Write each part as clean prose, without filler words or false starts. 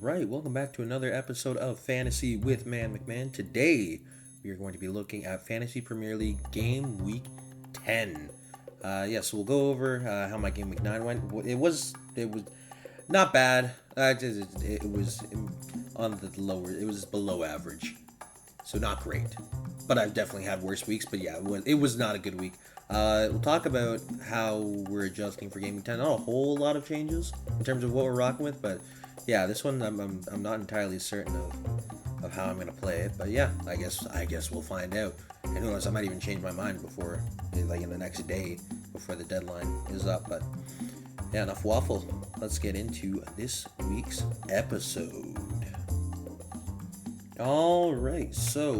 Alright, welcome back to another episode of Fantasy with Man McMahon. Today, we are going to be looking at Fantasy Premier League Game Week 10. So we'll go over how my Game Week 9 went. It was not bad. It was on the lower, it was below average. So not great. But I've definitely had worse weeks, but yeah, it was not a good week. We'll talk about how we're adjusting for Game Week 10. Not a whole lot of changes in terms of what we're rocking with, but yeah, this one I'm not entirely certain of how I'm gonna play it, but yeah, I guess we'll find out. And who knows, I might even change my mind before, like in the next day before the deadline is up. But yeah, enough waffle. Let's get into this week's episode. Alright, so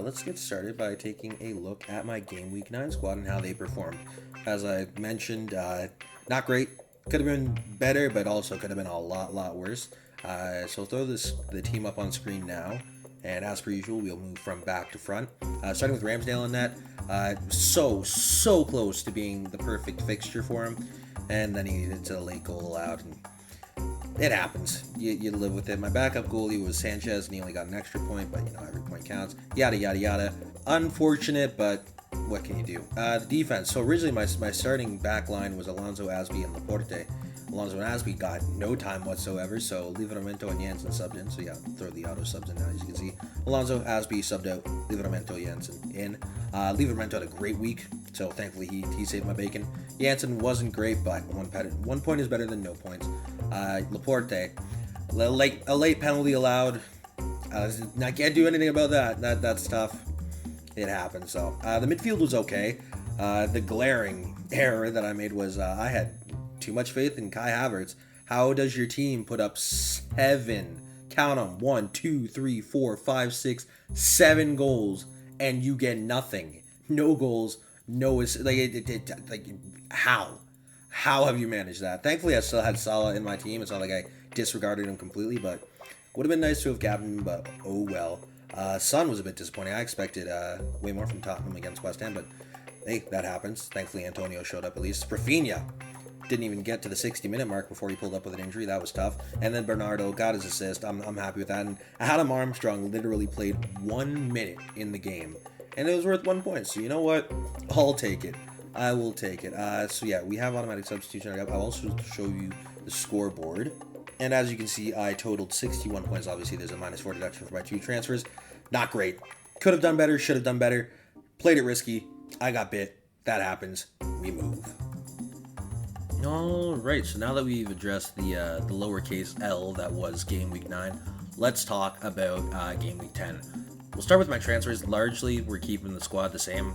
let's get started by taking a look at my Game Week 9 squad and how they performed. As I mentioned, not great. Could have been better, but also could have been a lot worse. So throw the team up on screen now, and as per usual, we'll move from back to front. Starting with Ramsdale in net, so close to being the perfect fixture for him, and then he needed a late goal allowed, and it happens. You live with it. My backup goalie was Sanchez, and he only got an extra point, but every point counts. Yada yada yada. Unfortunate, but what can you do? The defense. So originally my starting back line was Alonso, Asby, and Laporte. Alonso and Asby got no time whatsoever, so Livramento and Jansen subbed in. So yeah, throw the auto subs in now, as you can see. Alonso, Asby subbed out, Livramento, Jansen in. Livramento had a great week, so thankfully he saved my bacon. Jansen wasn't great, but one point is better than no points. Laporte, a late penalty allowed. I can't do anything about that. That's tough. It happened. So the midfield was okay. The glaring error that I made was I had too much faith in Kai Havertz. How does your team put up 7? Count them: 1, 2, 3, 4, 5, 6, 7 goals, and you get nothing? No goals, no how? How have you managed that? Thankfully, I still had Salah in my team. It's not like I disregarded him completely, but would have been nice to have captained him, but oh well. Son was a bit disappointing. I expected way more from Tottenham against West Ham, but hey, that happens. Thankfully, Antonio showed up at least. Rafinha didn't even get to the 60-minute mark before he pulled up with an injury. That was tough. And then Bernardo got his assist. I'm happy with that. And Adam Armstrong literally played 1 minute in the game, and it was worth 1 point. So you know what? I'll take it. I will take it. So yeah, we have automatic substitution. I'll also show you the scoreboard. And as you can see, I totaled 61 points. Obviously, there's a -4 deduction for my 2 transfers. Not great. Could have done better. Should have done better. Played it risky. I got bit. That happens. We move. Alright, so now that we've addressed the lowercase L that was Game Week 9, let's talk about Game Week 10. We'll start with my transfers. Largely, we're keeping the squad the same.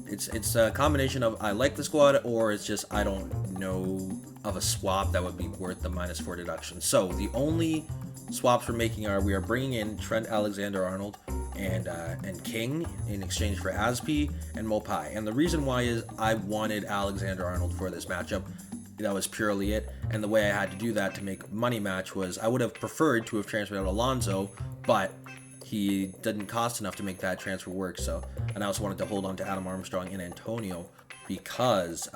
It's a combination of I like the squad, or it's just I don't know of a swap that would be worth the -4 deduction. So the only swaps we're making are we are bringing in Trent Alexander-Arnold and King in exchange for Aspi and Mopai. And the reason why is I wanted Alexander-Arnold for this matchup. That was purely it. And the way I had to do that to make money match was I would have preferred to have transferred out Alonso, but he didn't cost enough to make that transfer work. So, and I also wanted to hold on to Adam Armstrong and Antonio because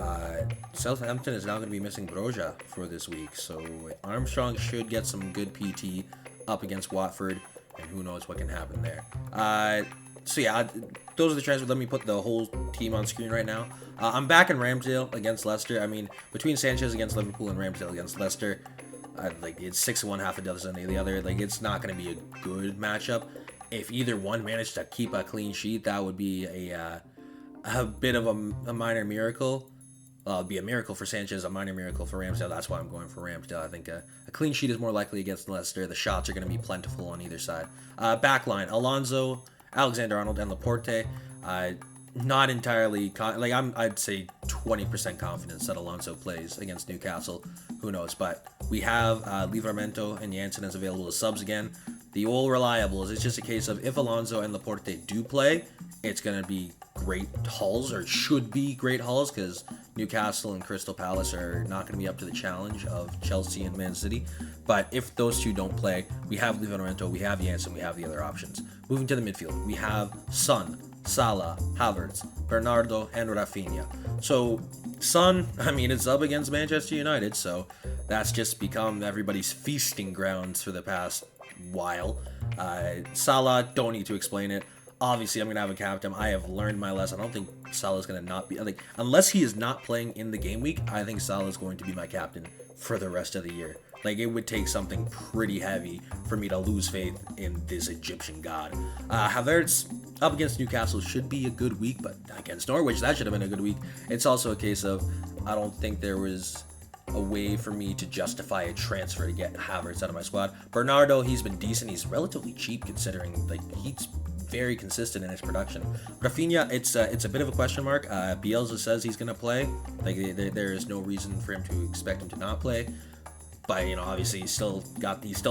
Southampton is now going to be missing Broja for this week. So Armstrong should get some good PT up against Watford, and who knows what can happen there. So yeah, those are the transfers. Let me put the whole team on screen right now. I'm back in Ramsdale against Leicester. I mean, between Sanchez against Liverpool and Ramsdale against Leicester, it's 6 of one, half a dozen of the other. It's not going to be a good matchup. If either one managed to keep a clean sheet, that would be a bit of a minor miracle. It'd be a miracle for Sanchez, a minor miracle for Ramsdale. That's why I'm going for Ramsdale. I think a clean sheet is more likely against Leicester. The shots are going to be plentiful on either side. Backline: Alonso, Alexander-Arnold, and Laporte. Not entirely I'd say 20% confidence that Alonso plays against Newcastle. Who knows? But we have Livramento and Jansen as available as subs again. The old reliables. It's just a case of if Alonso and Laporte do play, it's going to be great hauls, or should be great hauls, because Newcastle and Crystal Palace are not going to be up to the challenge of Chelsea and Man City. But if those two don't play, we have Livramento, we have Jansen, we have the other options. Moving to the midfield, we have Son, Salah, Havertz, Bernardo, and Rafinha. So Son, it's up against Manchester United, so That's just become everybody's feasting grounds for the past while. Salah, don't need to explain it. Obviously, I'm going to have a captain. I have learned my lesson. I don't think Salah's going to not be... Like, unless he is not playing in the game week, I think Salah is going to be my captain for the rest of the year. Like, it would take something pretty heavy for me to lose faith in this Egyptian god. Havertz up against Newcastle should be a good week, but against Norwich, that should have been a good week. It's also a case of, I don't think there was a way for me to justify a transfer to get Havertz out of my squad. Bernardo, he's been decent. He's relatively cheap considering, like, he's very consistent in his production. Rafinha, it's a bit of a question mark. Bielsa says he's going to play. Like, there is no reason for him to expect him to not play. But, you know, obviously he's still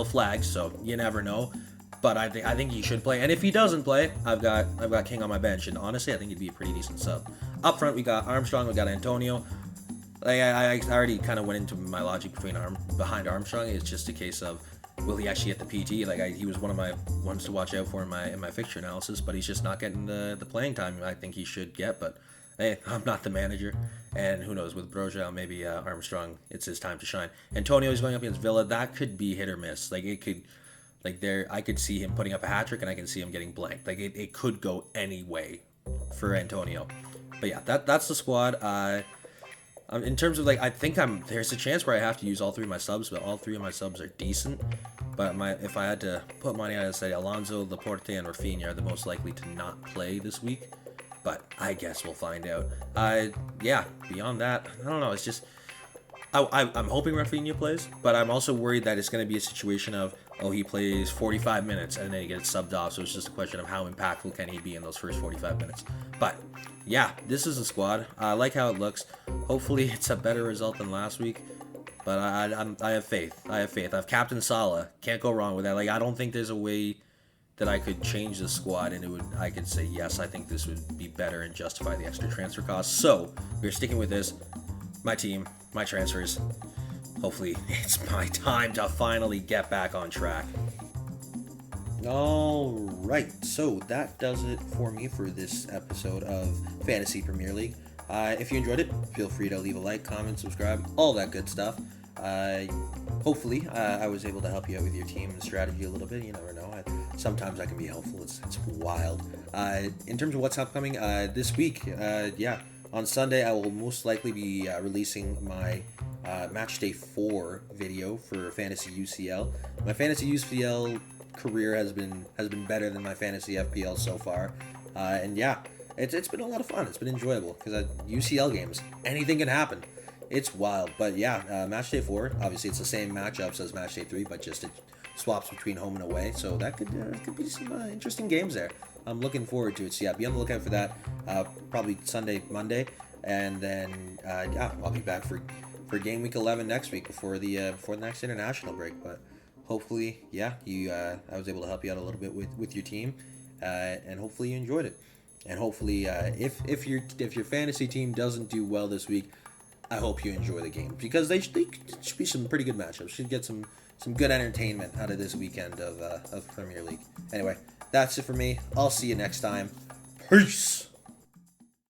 flagged, so you never know. But I think he should play. And if he doesn't play, I've got King on my bench, and honestly, I think he'd be a pretty decent sub. Up front, we got Armstrong, we got Antonio. Like, I already kind of went into my logic behind Armstrong. It's just a case of, will he actually get the PT? Like, he was one of my ones to watch out for in my fixture analysis, but he's just not getting the playing time I think he should get. But hey, I'm not the manager, and who knows, with Broja, maybe Armstrong, it's his time to shine. Antonio's going up against Villa. That could be hit or miss. Like, it could, like, I could see him putting up a hat trick, and I can see him getting blanked. Like, it could go any way for Antonio. But yeah, that's the squad. In terms of, like, I think there's a chance where I have to use all three of my subs, but all three of my subs are decent. But if I had to put money, I'd say Alonso, Laporte, and Rafinha are the most likely to not play this week. But I guess we'll find out. Yeah, beyond that, I don't know. It's just, I'm hoping Rafinha plays, but I'm also worried that it's going to be a situation of, oh, he plays 45 minutes and then he gets subbed off. So it's just a question of how impactful can he be in those first 45 minutes. But yeah, this is a squad. I like how it looks. Hopefully it's a better result than last week. But I have faith. I have Captain Salah. Can't go wrong with that. Like, I don't think there's a way that I could change the squad and I could say, yes, I think this would be better and justify the extra transfer costs. So we're sticking with this. My team, my transfers. Hopefully it's my time to finally get back on track. Alright, so that does it for me for this episode of Fantasy Premier League. If you enjoyed it, feel free to leave a like, comment, subscribe, all that good stuff. Hopefully, I was able to help you out with your team and strategy a little bit. You never know. Sometimes I can be helpful. It's wild. In terms of what's upcoming this week, yeah, on Sunday I will most likely be releasing my Match Day 4 video for Fantasy UCL. My Fantasy UCL career has been better than my Fantasy FPL so far, and yeah, it's been a lot of fun. It's been enjoyable because UCL games, anything can happen. It's wild. But yeah, Match Day 4, obviously it's the same matchups as Match Day 3, but just it swaps between home and away, so that could be some interesting games there. I'm looking forward to it. So yeah, be on the lookout for that. Probably Sunday, Monday, and then yeah, I'll be back for game week 11 next week before the next international break. But hopefully, yeah, I was able to help you out a little bit with your team, and hopefully you enjoyed it. And hopefully, if your fantasy team doesn't do well this week, I hope you enjoy the game, because they should be some pretty good matchups. Should get some good entertainment out of this weekend of Premier League. Anyway, that's it for me. I'll see you next time. Peace.